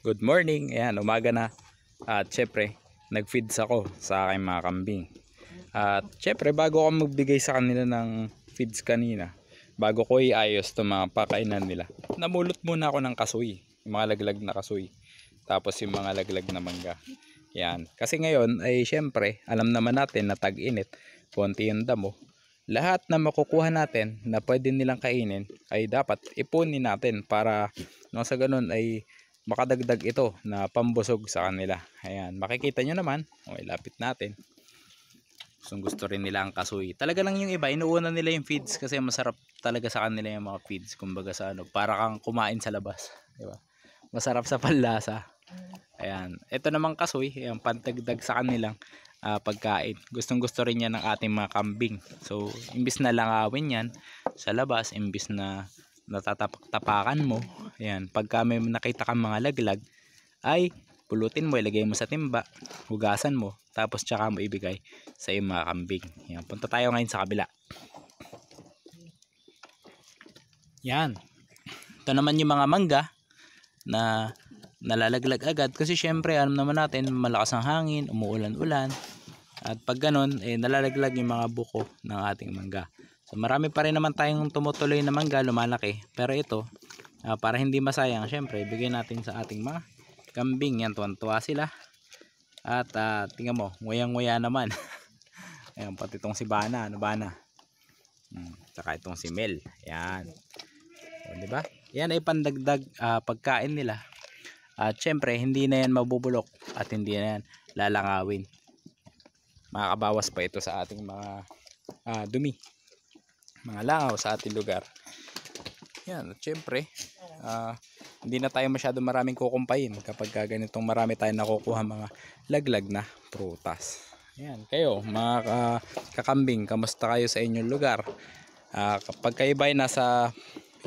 Good morning. Ayan, umaga na. At syempre, nag-feeds ako sa aking mga kambing. At syempre, bago ako magbigay sa kanila ng feeds kanina, bago ko iayos itong mga pakainan nila, namulot muna ako ng kasoy. Yung mga laglag na kasoy. Tapos yung mga laglag na mangga. Yan. Kasi ngayon ay syempre, alam naman natin na tag-init, konti yung damo. Lahat na makukuha natin na pwede nilang kainin ay dapat ipunin natin para sa ganun ay makadagdag ito na pambusog sa kanila. Ayan, makikita nyo naman. Okay, lapit natin. Gusto rin nila ang kasoy. Talaga lang yung iba, inuuna nila yung feeds kasi masarap talaga sa kanila yung mga feeds. Kumbaga sa para kang kumain sa labas. Diba? Masarap sa panlasa. Ayan, ito namang kasoy, ayan, pantagdag sa kanilang pagkain. Gustong gusto rin yan ng ating mga kambing. So, imbis na langawin yan sa labas, imbis na natatapak-tapakan mo, ayan, pagka may nakita kang mga laglag, ay pulutin mo, ilagay mo sa timba, hugasan mo, tapos tsaka mo ibigay sa iyong mga kambing. Ayan, punta tayo ngayon sa kabila. Yan, ito naman yung mga mangga na nalalaglag agad kasi syempre alam naman natin malakas ang hangin, umuulan-ulan, at pag ganun nalalaglag yung mga buko ng ating mangga. So marami pa rin naman tayong tumutuloy na mangga, lumalaki, pero ito para hindi masayang, syempre bigay natin sa ating mga kambing. Yan, tuwan-tuwa sila at tingnan mo, nguyang-nguya naman. Ayan, pati itong si Bana, saka itong si Mel. Yan, o, diba? Yan ay pandagdag pagkain nila. At syempre hindi na yan mabubulok at hindi na yan lalangawin. Makakabawas pa ito sa ating mga dumi, mga langaw sa ating lugar. Yan, at syempre hindi na tayo masyado maraming kukumpayin kapag ganitong marami tayong nakukuha mga laglag na prutas. Yan, kayo mga kakambing, kamusta kayo sa inyong lugar? Kapag kayo ba ay nasa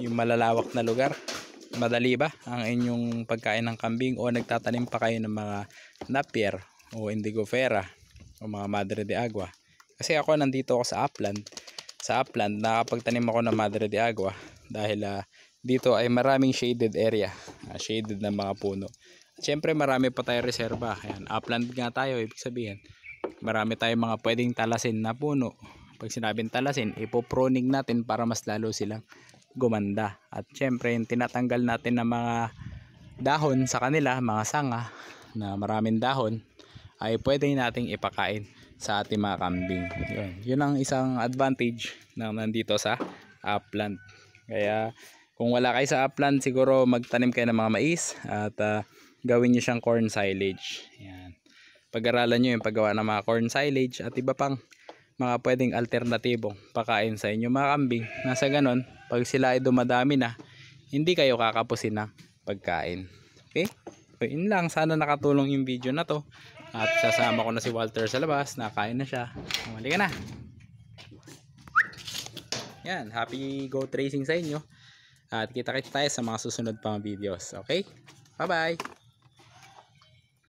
yung malalawak na lugar, madali ba ang inyong pagkain ng kambing o nagtatanim pa kayo ng mga napier o indigofera o mga madre de agua? Kasi ako nandito ako sa upland. Sa upland nakapagtanim ako ng madre de agua dahil dito ay maraming shaded area, shaded na mga puno. At syempre marami pa tayong reserba. Ayan, upland nga tayo, ibig sabihin marami tayong mga pwedeng talasin na puno. Pag sinabing talasin, ipoproning natin para mas lalo silang gumanda. At syempre yung tinatanggal natin ng mga dahon sa kanila, mga sanga na maraming dahon, ay pwede nating ipakain sa ating mga kambing. Yun ang isang advantage na nandito sa upland. Kaya kung wala kayo sa upland, siguro magtanim kayo ng mga mais at gawin nyo siyang corn silage. Yan, pag-aralan nyo yung paggawa ng mga corn silage at iba pang mga pwedeng alternatibong pakain sa inyo mga kambing. Nasa ganon, pag sila ay dumadami na, hindi kayo kakapusin ng pagkain. Okay? So yun lang, sana nakatulong yung video na to. At sasama ko na si Walter sa labas, nakain na siya. Halika na. Yan, happy goat racing sa inyo. At kita-kits tayo sa mga susunod pang videos. Okay? Bye-bye!